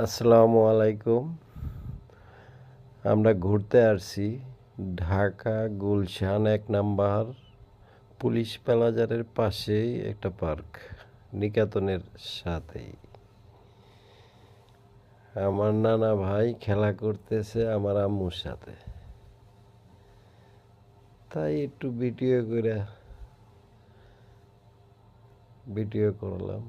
আসসালামু আলাইকুম। আমরা ঘুরতে আসছি ঢাকা গুলশান ১ নাম্বার পুলিশ প্লাজারের পাশেই একটা পার্ক, নিকেতনের সাথেই। আমার নানা ভাই খেলা করতেছে আমার আম্মুর সাথে, তাই একটু ভিডিও করলাম।